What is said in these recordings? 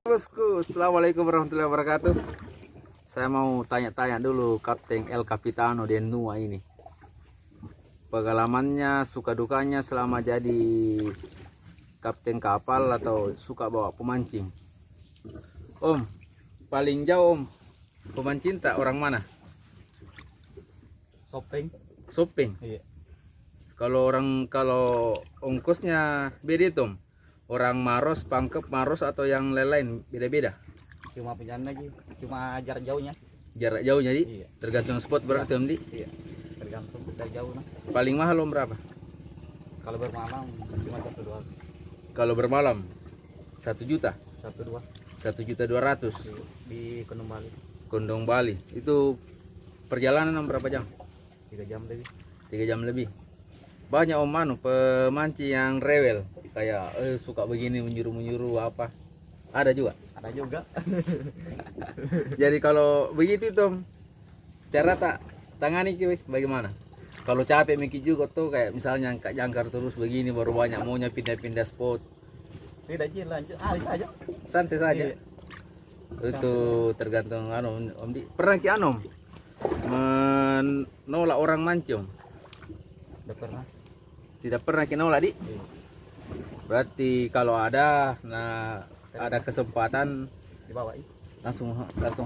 Bosku, assalamualaikum warahmatullahi wabarakatuh. Saya mau tanya-tanya dulu Kapten El Capitano Den Nua ini. Pengalamannya, suka dukanya selama jadi kapten kapal atau suka bawa pemancing. Om, paling jauh Om, pemancing tak orang mana? Shopping. Shopping. Iya. Kalau ongkosnya beda Tom. Orang Maros, Pangkep, Maros atau yang lain-lain beda-beda. Cuma punya lagi, cuma jarak jauhnya. Jarak jauhnya di? Iya. Tergantung spot berarti Om di? Iya. Tergantung dari jauh nah. Paling mahal Om berapa? Kalau bermalam cuma 1-2. Kalau bermalam 1 juta, 1-2 1.200.000 di Kondong Bali. Kondong Bali. Itu perjalanan berapa jam? 3 jam lebih. 3 jam lebih. Banyak Om pemancing yang rewel, kayak suka begini menyuruh apa. Ada juga. Ada juga. Jadi kalau begitu Tom, cara tak tangani ki bagaimana? Kalau capek mikir juga tuh, kayak misalnya angkat jangkar terus begini baru banyak maunya pindah-pindah spot. Tidak sih, lanjut alis aja. Santai saja. Iya. Itu tergantung Om Di. Pernah ki menolak orang mancing? Udah pernah. Tidak pernah ki nolak di? Iya. Berarti kalau ada kesempatan Dibawa langsung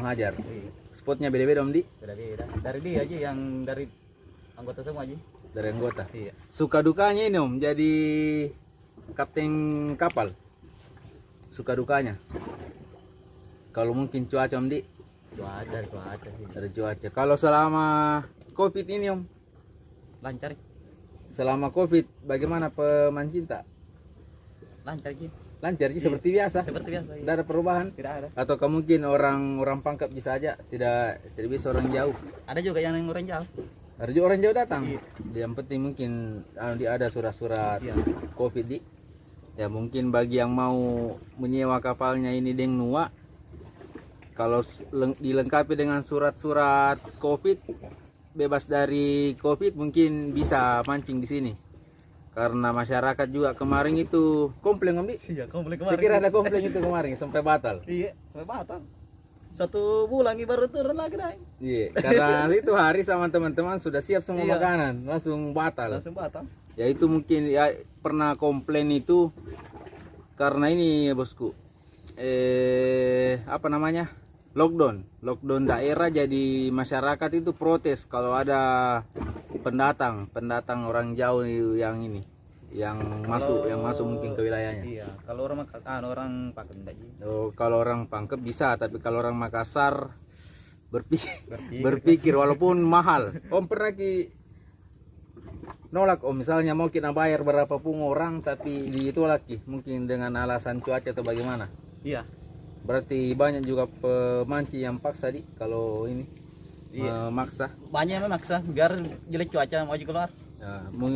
hajar. Iya. Spotnya beda-beda Om Di? Beda-beda. Dari dia aja yang dari anggota semua aja. Dari anggota. Iya. Suka dukanya ini Om jadi kapten kapal. Suka dukanya. Kalau mungkin cuaca Om Di? Cuaca sih. Dari cuaca. Kalau selama Covid ini Om? Lancar. Selama Covid bagaimana pemancing tak? Lancar sih. Lancar sih Iya. seperti biasa. Seperti biasa. Iya. Tidak ada perubahan. Tidak ada. Atau mungkin orang Pangkep bisa aja, tidak bisa orang jauh. Ada juga yang orang jauh. Ada juga orang jauh datang. Iya. Yang penting mungkin ada surat-surat Iya. Covid di. Ya mungkin bagi yang mau menyewa kapalnya ini Deng Nua, kalau dilengkapi dengan surat-surat Covid, bebas dari Covid, mungkin bisa mancing di sini. Karena masyarakat juga kemarin itu komplain Om Di. Iya, komplain Saya kira ada komplain itu kemarin sampai batal. Iya, sampai batal. 1 bulan baru turun lagi dah. Iya, karena itu hari sama teman-teman sudah siap semua Iya. makanan, langsung batal. Langsung batal. Ya itu mungkin ya pernah komplain itu karena ini ya bosku. Apa namanya? Lockdown daerah, jadi masyarakat itu protes kalau ada pendatang orang jauh yang ini, yang masuk mungkin ke wilayahnya. Iya, kalau orang orang Pangkep enggak sih. Oh, kalau orang Pangkep bisa, tapi kalau orang Makassar berpikir walaupun mahal. Om pernah ki nolak Om, misalnya mau kita bayar berapapun orang tapi ditolak ki, mungkin dengan alasan cuaca atau bagaimana? Iya. Berarti banyak juga pemancing yang paksa di kalau ini. Iya. Memaksa. Banyak yang memaksa biar jelek cuaca mau keluar.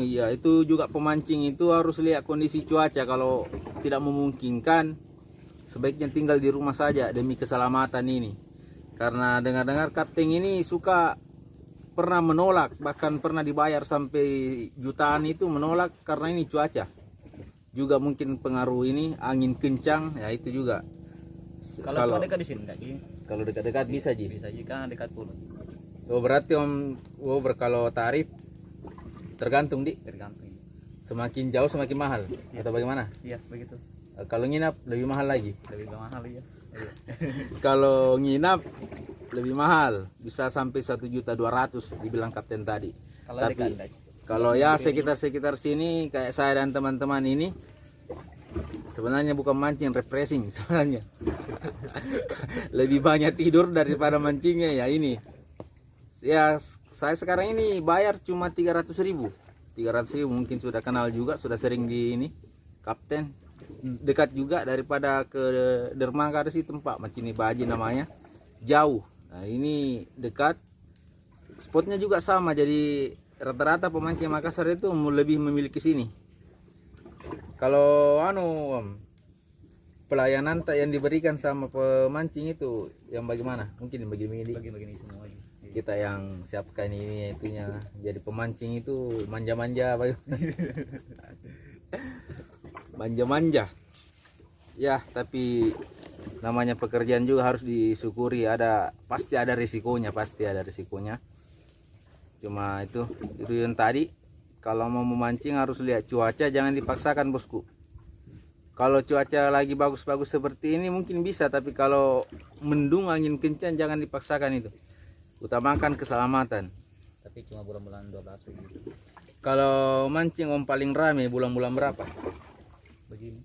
Ya, itu juga pemancing itu harus lihat kondisi cuaca. Kalau tidak memungkinkan, sebaiknya tinggal di rumah saja demi keselamatan ini. Karena dengar-dengar kapten ini pernah menolak, bahkan pernah dibayar sampai jutaan itu menolak karena ini cuaca. Juga mungkin pengaruh ini angin kencang, ya itu juga. Kalau dekat di sini enggak sih. Kalau dekat-dekat bisa Ji. Bisa sih kan dekat pulau. Oh berarti Om, kalau tarif tergantung di. Tergantung. Semakin jauh semakin mahal atau bagaimana? Iya, begitu. Kalau nginap lebih mahal lagi. Lebih mahal ya. Iya. Kalau nginap lebih mahal, bisa sampai 1.200.000 dibilang kapten tadi. Kalau Tapi dekat enggak. kalau ya sekitar sini kayak saya dan teman-teman ini, sebenarnya bukan mancing, refreshing sebenarnya. Lebih banyak tidur daripada mancingnya ya ini. Ya saya sekarang ini bayar cuma 300.000. 300.000 mungkin sudah kenal juga, sudah sering di ini kapten. Dekat juga daripada ke dermaga, ada sih tempat Macini Baji namanya. Jauh. Nah, ini dekat. Spotnya juga sama, jadi rata-rata pemancing Makassar itu lebih memiliki sini. Kalau Om, pelayanan yang diberikan sama pemancing itu yang bagaimana? Mungkin Bagi-bagi semua. kita yang siapkan ini itunya, jadi pemancing itu manja-manja manja-manja ya, tapi namanya pekerjaan juga harus disyukuri, pasti ada risikonya, cuma itu yang tadi, kalau mau memancing harus lihat cuaca, jangan dipaksakan bosku. Kalau cuaca lagi bagus-bagus seperti ini mungkin bisa, tapi kalau mendung angin kencang jangan dipaksakan itu, utamakan keselamatan. Tapi cuma bulan-bulan 12 begitu. Kalau mancing om paling rame bulan-bulan berapa? Begini.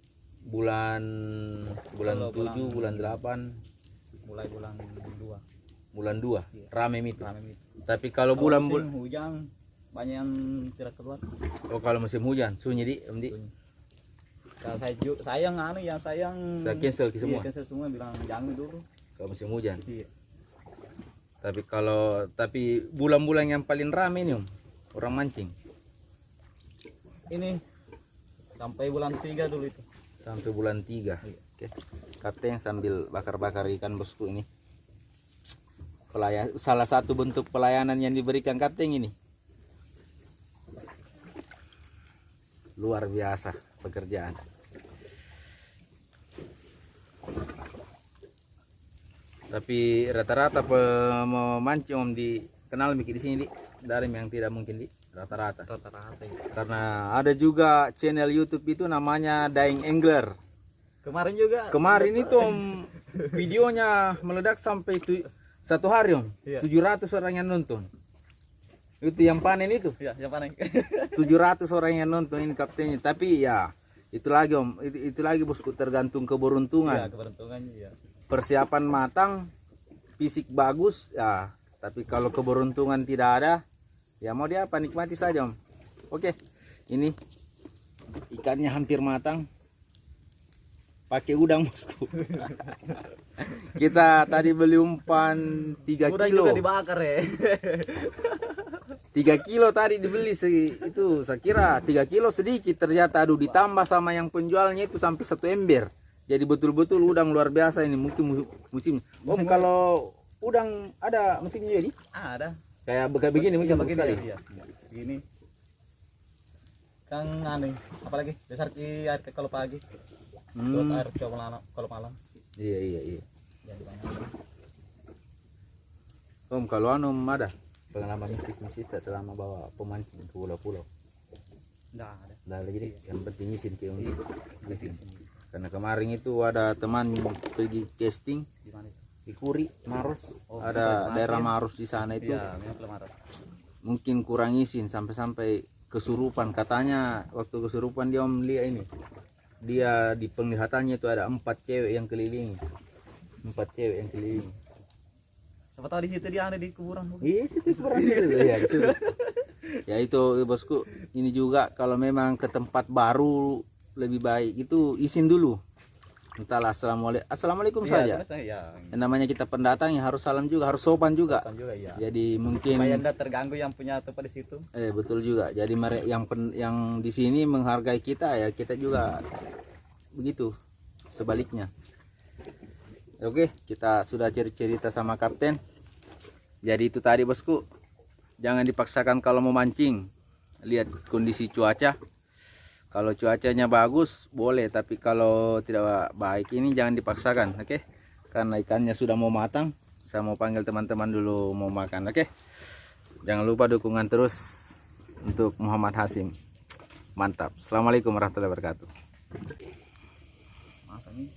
Bulan Kalau 7, bulan 8, mulai bulan 2. bulan 2 Iya. rame itu. Rame itu. Tapi kalau Kalau bulan musim hujan banyak yang tidak keluar. kalau musim hujan sunyi di om di. Sunyi. Kalau sayang sayang Saya cancel ke semua. Iya, cancel semua, bilang jangan dulu. Kalau musim hujan. Iya. Tapi bulan-bulan yang paling rame nih om, orang mancing. Ini sampai bulan 3 dulu itu. Sampai bulan 3. Iya. Oke. Kapten sambil bakar-bakar ikan bosku ini. Salah satu bentuk pelayanan yang diberikan kapten ini. Luar biasa pekerjaan. Tapi rata-rata pemancing om dikenal mikir di sini di, dari yang tidak mungkin di rata-rata. Rata-rata itu. Karena ada juga channel YouTube itu namanya Dying Angler. Kemarin juga. Kemarin itu om videonya meledak sampai satu hari om, Iya. 700 orang yang nonton. Itu yang panen itu. Iya, yang panen. 700 orang yang nonton ini kaptennya. Tapi ya itu lagi om, itu lagi bosku, tergantung keberuntungan. Iya, keberuntungannya ya. Persiapan matang, fisik bagus ya. Tapi kalau keberuntungan tidak ada, ya mau dia apa, nikmati saja om. Oke, ini ikannya hampir matang. Pakai udang bosku. Kita tadi beli umpan 3 Udah kilo. juga dibakar ya. 3 kilo tadi dibeli itu, saya kira 3 kilo sedikit, ternyata aduh ditambah sama yang penjualnya itu sampai 1 ember. Jadi betul-betul udang luar biasa ini, mungkin musim. Om kalau udang ada musimnya jadi? Ada. Kayak begini mungkin Begini sekali. ya. Begini. Kang aneh, apalagi dasar ki air kalau pagi. Suat air kalau malam. Iya. Jadi banyak. Om kalau anu ada pengalaman mistis tak selama bawa pemancing ke pulau-pulau? Enggak ada. Nah lagi deh, yang penting izin ke om. Karena kemarin itu ada teman pergi casting Di mana itu? di Kuri, Maros. Oh, Ada Maros. daerah Maros di sana itu. Iya, memang Maros. Mungkin kurang izin sampai kesurupan. Katanya waktu kesurupan dia om lihat ini. Dia di penglihatannya itu ada 4 cewek yang keliling. 4 cewek yang keliling. Siapa tahu di situ dia ada di kuburan. Iya, situ seberang situ. Ya, di situ. Ya itu bosku, ini juga kalau memang ke tempat baru lebih baik itu izin dulu. Entahlah, assalamualaikum saja. Ya. Yang namanya kita pendatang ya harus salam juga, harus sopan juga. Juga ya. Jadi mungkin Supaya Anda terganggu yang punya tempat di situ. betul juga. Jadi mereka yang di sini menghargai kita, ya kita juga begitu. Sebaliknya. Oke, kita sudah cerita sama kapten. Jadi itu tadi bosku. Jangan dipaksakan kalau mau mancing. Lihat kondisi cuaca. Kalau cuacanya bagus boleh, tapi kalau tidak baik ini jangan dipaksakan, oke? Karena ikannya sudah mau matang. Saya mau panggil teman-teman dulu mau makan, oke? Jangan lupa dukungan terus untuk Muhammad Hasim. Mantap. Assalamualaikum warahmatullahi wabarakatuh. Masa ini